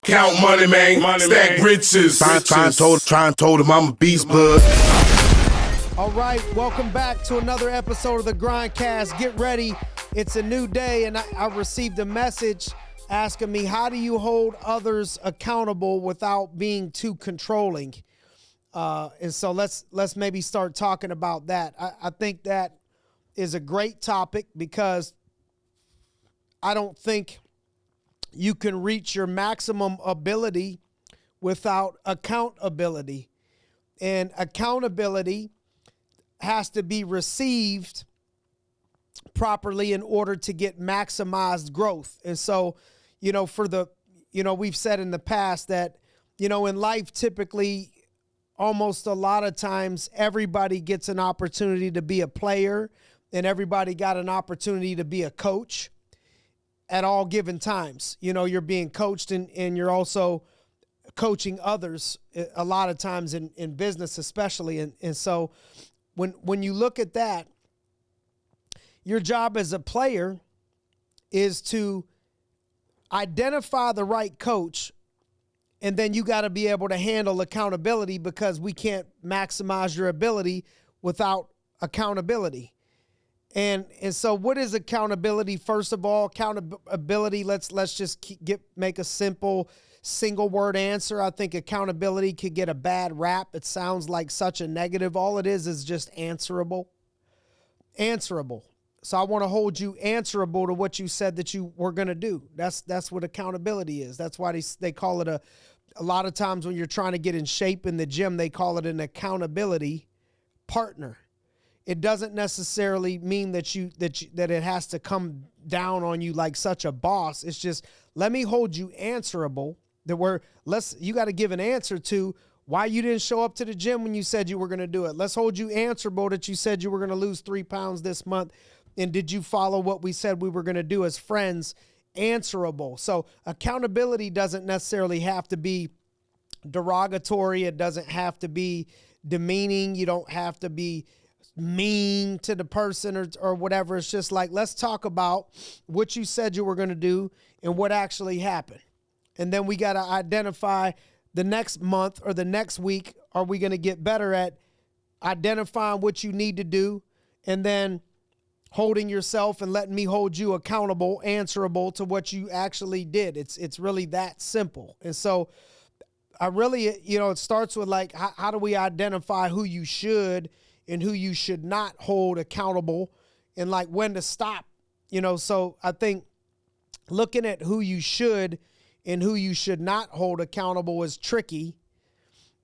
Count money, man. Stack riches. Try and told him I'm a beast bud. All right, welcome back to another episode of the GRINDcast. Get ready. It's a new day, and I received a message asking me, how do you hold others accountable without being too controlling? And so let's maybe start talking about that. I think that is a great topic because I don't think you can reach your maximum ability without accountability. And accountability has to be received properly in order to get maximized growth. And so, we've said in the past that, in life, typically, almost a lot of times, everybody gets an opportunity to be a player and everybody got an opportunity to be a coach at all given times. You're being coached and you're also coaching others a lot of times in business, especially. And so when you look at that, your job as a player is to identify the right coach, and then you got to be able to handle accountability because we can't maximize your ability without accountability. And so what is accountability? First of all, accountability, let's just make a simple single word answer. I think accountability could get a bad rap. It sounds like such a negative. All it is just answerable. Answerable. So I want to hold you answerable to what you said that you were going to do. That's what accountability is. That's why they call it a lot of times when you're trying to get in shape in the gym, they call it an accountability partner. It doesn't necessarily mean that it has to come down on you like such a boss. It's just, let me hold you answerable. You got to give an answer to why you didn't show up to the gym when you said you were going to do it. Let's hold you answerable that you said you were going to lose 3 pounds this month. And did you follow what we said we were going to do as friends? Answerable. So accountability doesn't necessarily have to be derogatory. It doesn't have to be demeaning. You don't have to be mean to the person or whatever. It's just like, let's talk about what you said you were going to do and what actually happened. And then we got to identify the next month or the next week, are we going to get better at identifying what you need to do and then holding yourself and letting me hold you accountable, answerable to what you actually did. It's really that simple. And so I really, it starts with like, how do we identify who you should and who you should not hold accountable and like when to stop, so I think looking at who you should and who you should not hold accountable is tricky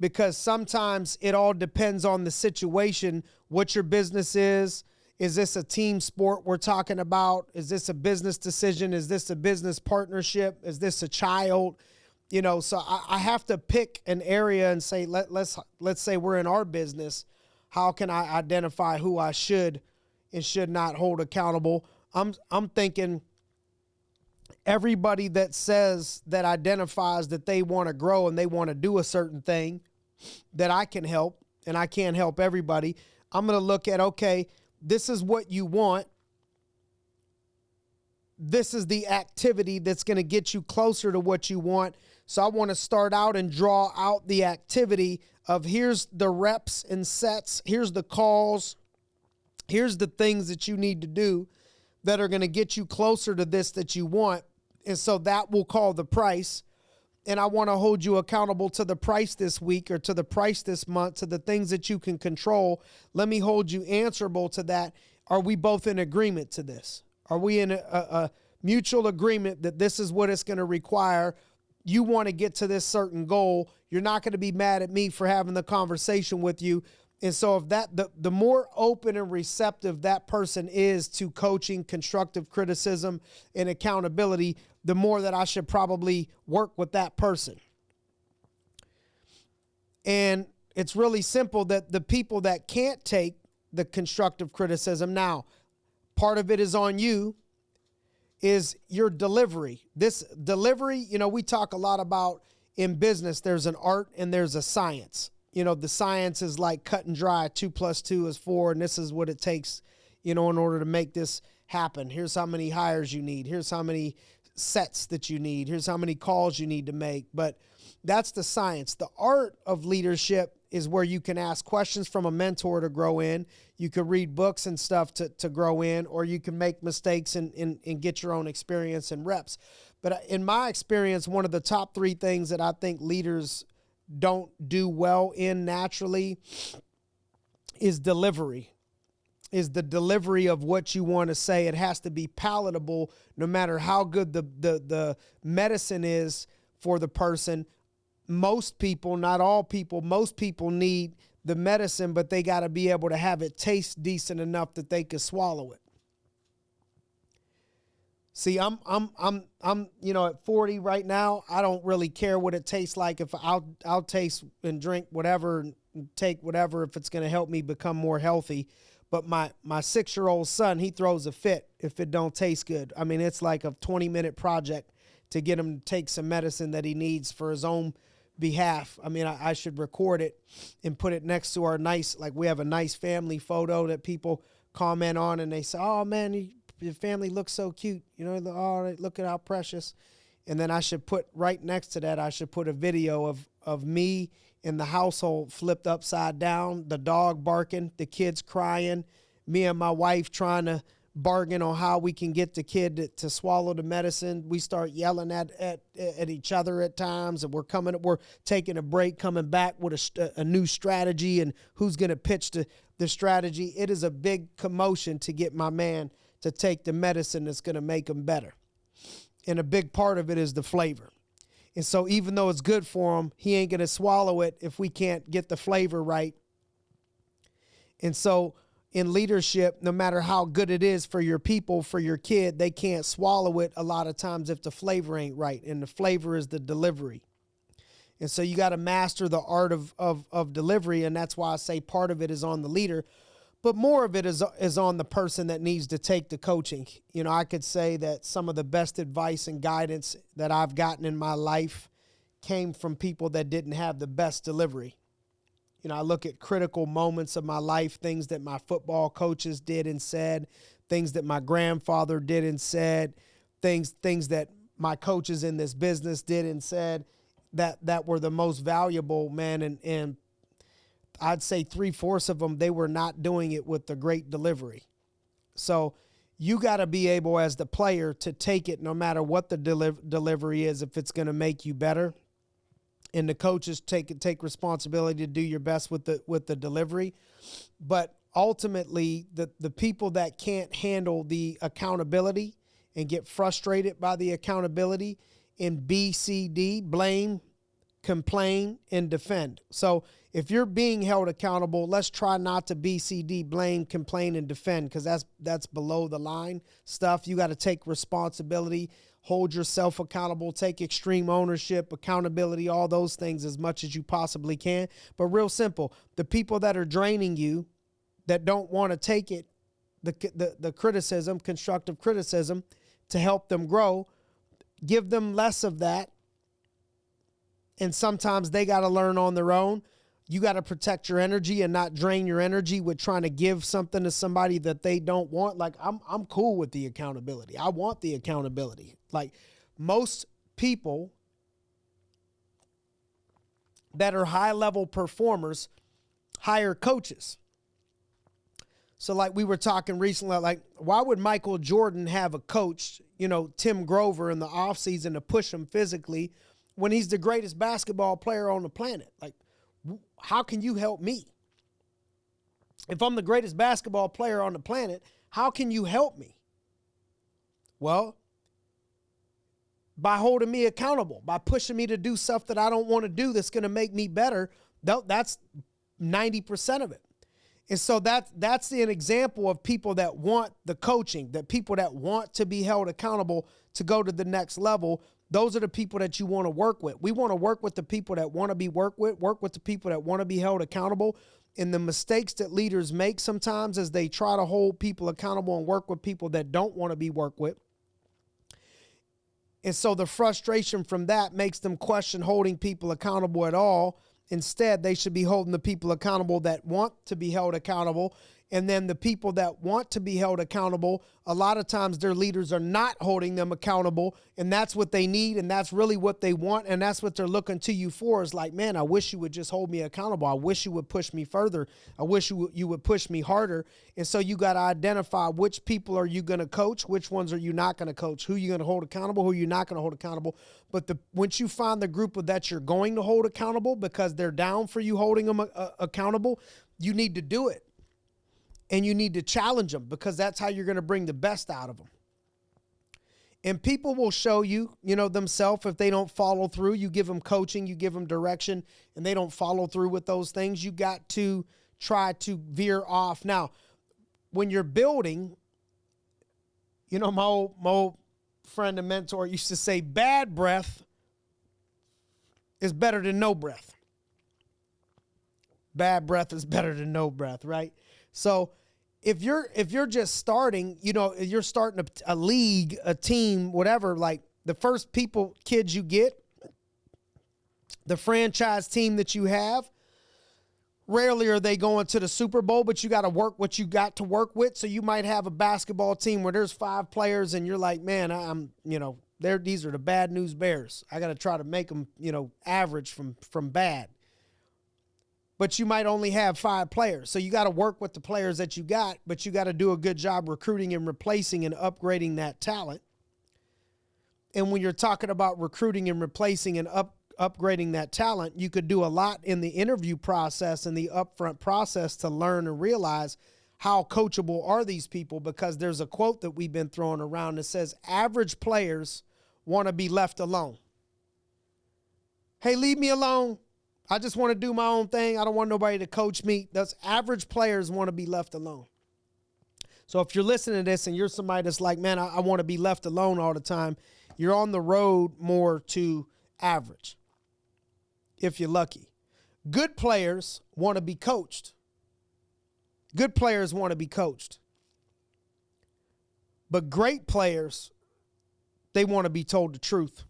because sometimes it all depends on the situation, what your business is. Is this a team sport we're talking about? Is this a business decision? Is this a business partnership? Is this a child? So I have to pick an area and say, let's say we're in our business. How can I identify who I should and should not hold accountable? I'm thinking everybody that says that identifies that they want to grow and they want to do a certain thing that I can help, and I can't help everybody. I'm going to look at, okay, this is what you want. This is the activity that's going to get you closer to what you want. So I want to start out and draw out the activity of here's the reps and sets, here's the calls, here's the things that you need to do that are going to get you closer to this that you want. And so that will call the price. And I want to hold you accountable to the price this week or to the price this month, to the things that you can control. Let me hold you answerable to that. Are we both in agreement to this? Are we in a mutual agreement that this is what it's going to require? You want to get to this certain goal. You're not going to be mad at me for having the conversation with you. And so if the more open and receptive that person is to coaching, constructive criticism, and accountability, the more that I should probably work with that person. And it's really simple that the people that can't take the constructive criticism, now, part of it is on you, is your delivery. This delivery, we talk a lot about in business, there's an art and there's a science. The science is like cut and dry, 2 + 2 is 4, and this is what it takes, in order to make this happen. Here's how many hires you need. Here's how many sets that you need. Here's how many calls you need to make. But that's the science. The art of leadership is where you can ask questions from a mentor to grow in. You can read books and stuff to grow in, or you can make mistakes and get your own experience and reps. But in my experience, one of the top 3 things that I think leaders don't do well in naturally is delivery. Is the delivery of what you want to say. It has to be palatable no matter how good the medicine is for the person. Most people, not all people, most people need the medicine, but they got to be able to have it taste decent enough that they can swallow it. See, I'm at 40 right now. I don't really care what it tastes like. If I'll taste and drink whatever and take whatever if it's going to help me become more healthy. But my 6-year-old son, he throws a fit if it don't taste good. I mean, it's like a 20-minute project to get him to take some medicine that he needs for his own behalf. I mean, I should record it and put it next to our nice, like we have a nice family photo that people comment on and they say, oh man, your family looks so cute. You know, oh, look at how precious. And then I should put right next to that, I should put a video of me in the household flipped upside down, the dog barking, the kids crying, me and my wife trying to bargain on how we can get the kid to swallow the medicine. We start yelling at each other at times, and we're taking a break, coming back with a new strategy and who's going to pitch the strategy. It is a big commotion to get my man to take the medicine that's going to make him better. And a big part of it is the flavor. And so even though it's good for him, he ain't going to swallow it if we can't get the flavor right. And so in leadership, no matter how good it is for your people, for your kid, they can't swallow it a lot of times if the flavor ain't right. And the flavor is the delivery. And so you got to master the art of delivery. And that's why I say part of it is on the leader, but more of it is on the person that needs to take the coaching. You know, I could say that some of the best advice and guidance that I've gotten in my life came from people that didn't have the best delivery. You know, I look at critical moments of my life, things that my football coaches did and said, things that my grandfather did and said, things that my coaches in this business did and said that were the most valuable, man. And I'd say 3/4 of them, they were not doing it with the great delivery. So you got to be able as the player to take it no matter what the delivery is, if it's going to make you better. And the coaches take responsibility to do your best with the delivery. But ultimately, the people that can't handle the accountability and get frustrated by the accountability in BCD, blame, complain, and defend. So if you're being held accountable, let's try not to BCD, blame, complain, and defend, because that's below the line stuff. You got to take responsibility, hold yourself accountable, take extreme ownership, accountability, all those things as much as you possibly can. But real simple, the people that are draining you, that don't want to take it, the criticism, constructive criticism, to help them grow, give them less of that. And sometimes they got to learn on their own. You got to protect your energy and not drain your energy with trying to give something to somebody that they don't want. Like I'm cool with the accountability. I want the accountability. Like most people that are high level performers hire coaches. So like we were talking recently, like why would Michael Jordan have a coach, you know, Tim Grover in the offseason to push him physically when he's the greatest basketball player on the planet? Like, how can you help me? If I'm the greatest basketball player on the planet, how can you help me? Well, by holding me accountable, by pushing me to do stuff that I don't want to do that's going to make me better. That's 90% of it. And so that's an example of people that want the coaching, that people that want to be held accountable to go to the next level. Those are the people that you want to work with. We want to work with the people that want to be work with the people that want to be held accountable. And the mistakes that leaders make sometimes is they try to hold people accountable and work with people that don't want to be worked with. And so the frustration from that makes them question holding people accountable at all. Instead, they should be holding the people accountable that want to be held accountable And then the people that want to be held accountable, a lot of times their leaders are not holding them accountable, and that's what they need, and that's really what they want, and that's what they're looking to you for. Is like, man, I wish you would just hold me accountable. I wish you would push me further. I wish you would push me harder. And so you got to identify which people are you going to coach, which ones are you not going to coach, who you're going to hold accountable, who you're not going to hold accountable. But once you find the group that you're going to hold accountable because they're down for you holding them accountable, you need to do it. And you need to challenge them because that's how you're going to bring the best out of them. And people will show you, themselves if they don't follow through. You give them coaching, you give them direction, and they don't follow through with those things. You got to try to veer off. Now, when you're building, my old friend and mentor used to say, bad breath is better than no breath. Bad breath is better than no breath, right? So if you're just starting, you're starting a league, a team, whatever, like the first kids you get, the franchise team that you have, rarely are they going to the Super Bowl, but you got to work what you got to work with. So you might have a basketball team where there's 5 players and you're like, man, these are the bad news bears. I got to try to make them, average from bad. But you might only have 5 players. So you got to work with the players that you got, but you got to do a good job recruiting and replacing and upgrading that talent. And when you're talking about recruiting and replacing and upgrading that talent, you could do a lot in the interview process and the upfront process to learn and realize how coachable are these people, because there's a quote that we've been throwing around that says average players want to be left alone. Hey, leave me alone. I just want to do my own thing. I don't want nobody to coach me. Those average players want to be left alone. So if you're listening to this and you're somebody that's like, man, I want to be left alone all the time, you're on the road more to average, if you're lucky. Good players want to be coached. Good players want to be coached. But great players, they want to be told the truth.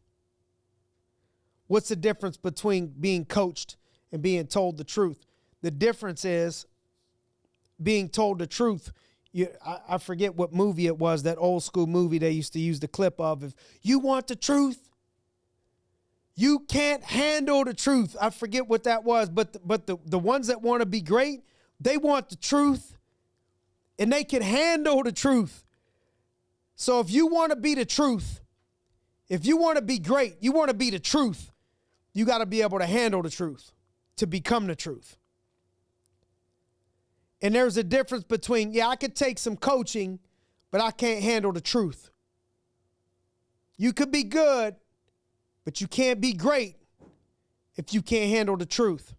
What's the difference between being coached and being told the truth? The difference is being told the truth. I forget what movie it was, that old school movie they used to use the clip of. If you want the truth, you can't handle the truth. I forget what that was, but the ones that want to be great, they want the truth and they can handle the truth. So if you want to be the truth, if you want to be great, you want to be the truth, you got to be able to handle the truth to become the truth. And there's a difference between, I could take some coaching, but I can't handle the truth. You could be good, but you can't be great if you can't handle the truth.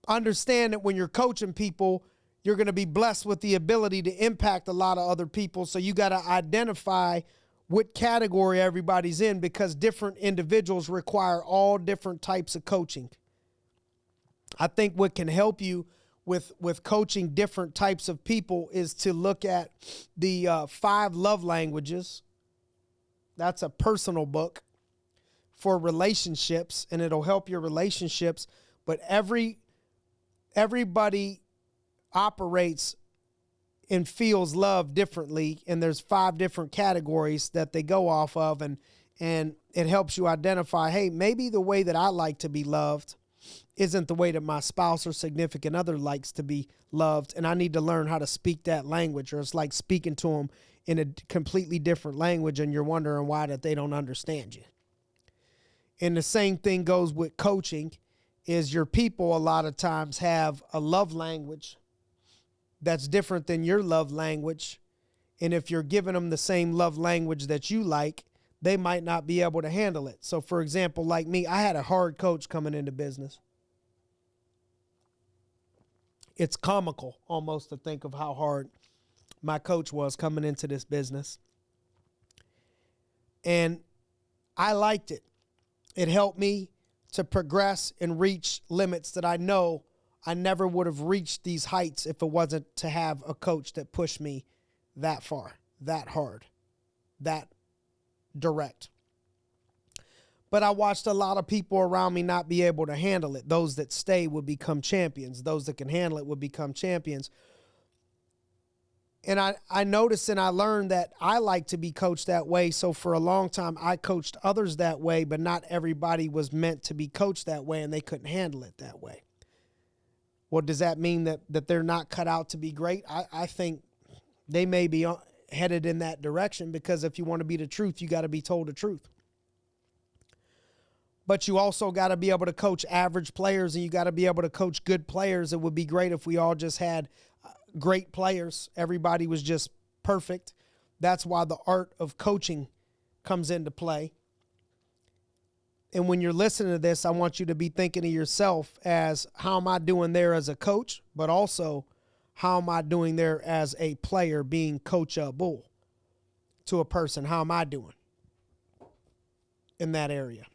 Understand that when you're coaching people, you're going to be blessed with the ability to impact a lot of other people. So you got to identify what category everybody's in, because different individuals require all different types of coaching. I think what can help you with coaching different types of people is to look at the 5 love languages. That's a personal book for relationships, and it'll help your relationships. But everybody operates and feels love differently, and there's 5 different categories that they go off of, and it helps you identify, hey, maybe the way that I like to be loved isn't the way that my spouse or significant other likes to be loved, and I need to learn how to speak that language. Or it's like speaking to them in a completely different language, and you're wondering why that they don't understand you. And the same thing goes with coaching, is your people a lot of times have a love language that's different than your love language. And if you're giving them the same love language that you like, they might not be able to handle it. So for example, like me, I had a hard coach coming into business. It's comical almost to think of how hard my coach was coming into this business. And I liked it. It helped me to progress and reach limits that I know I never would have reached these heights if it wasn't to have a coach that pushed me that far, that hard, that direct. But I watched a lot of people around me not be able to handle it. Those that stay would become champions. Those that can handle it would become champions. And I noticed and I learned that I like to be coached that way. So for a long time, I coached others that way, but not everybody was meant to be coached that way, and they couldn't handle it that way. Well, does that mean that they're not cut out to be great? I think they may be headed in that direction, because if you want to be the truth, you got to be told the truth. But you also got to be able to coach average players, and you got to be able to coach good players. It would be great if we all just had great players. Everybody was just perfect. That's why the art of coaching comes into play. And when you're listening to this, I want you to be thinking of yourself as, how am I doing there as a coach? But also, how am I doing there as a player being coachable to a person? How am I doing in that area?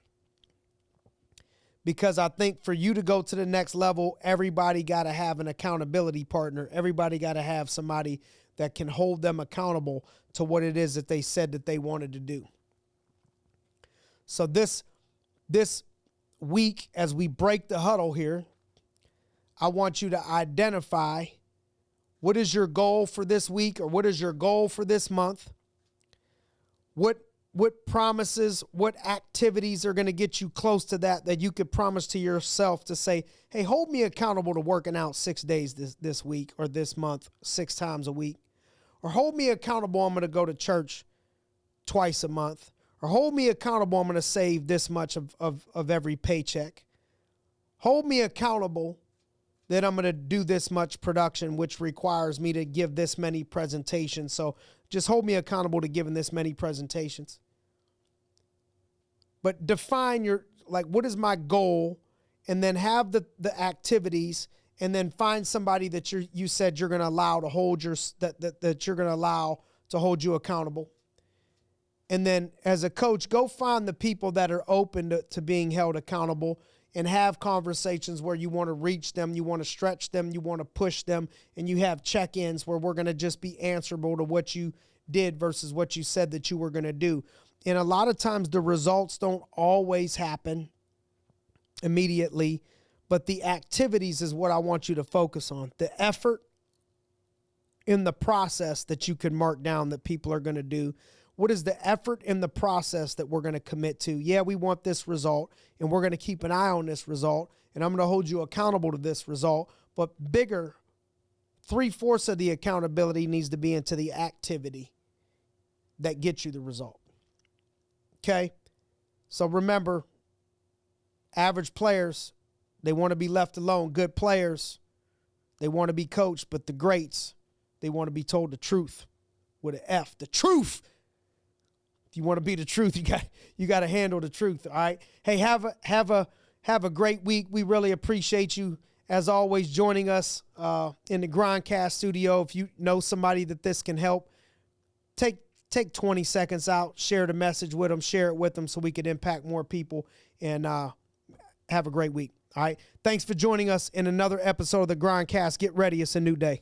Because I think for you to go to the next level, everybody got to have an accountability partner. Everybody got to have somebody that can hold them accountable to what it is that they said that they wanted to do. So this week, as we break the huddle here, I want you to identify, what is your goal for this week, or what is your goal for this month? What promises, what activities are going to get you close to that you could promise to yourself to say, hey, hold me accountable to working out 6 days this week or this month, 6 times a week. Or hold me accountable, I'm going to go to church twice a month. Or hold me accountable, I'm going to save this much of every paycheck. Hold me accountable that I'm going to do this much production, which requires me to give this many presentations. So just hold me accountable to giving this many presentations. But define what is my goal, and then have the activities, and then find somebody that you said you're going to allow to hold that you're going to allow to hold you accountable. And then as a coach, go find the people that are open to being held accountable, and have conversations where you want to reach them, you want to stretch them, you want to push them, and you have check-ins where we're going to just be answerable to what you did versus what you said that you were going to do. And a lot of times the results don't always happen immediately, but the activities is what I want you to focus on. The effort in the process that you can mark down that people are going to do. What is the effort in the process that we're going to commit to? Yeah, we want this result, and we're going to keep an eye on this result, and I'm going to hold you accountable to this result. But bigger, 3/4 of the accountability needs to be into the activity that gets you the result. Okay? So remember, average players, they want to be left alone. Good players, they want to be coached. But the greats, they want to be told the truth with an F. The truth. If you want to be the truth, you got to handle the truth. All right. Hey, have a great week. We really appreciate you, as always, joining us in the GRINDcast studio. If you know somebody that this can help, take 20 seconds out, share the message with them, share it with them, so we could impact more people. And have a great week. All right. Thanks for joining us in another episode of the GRINDcast. Get ready. It's a new day.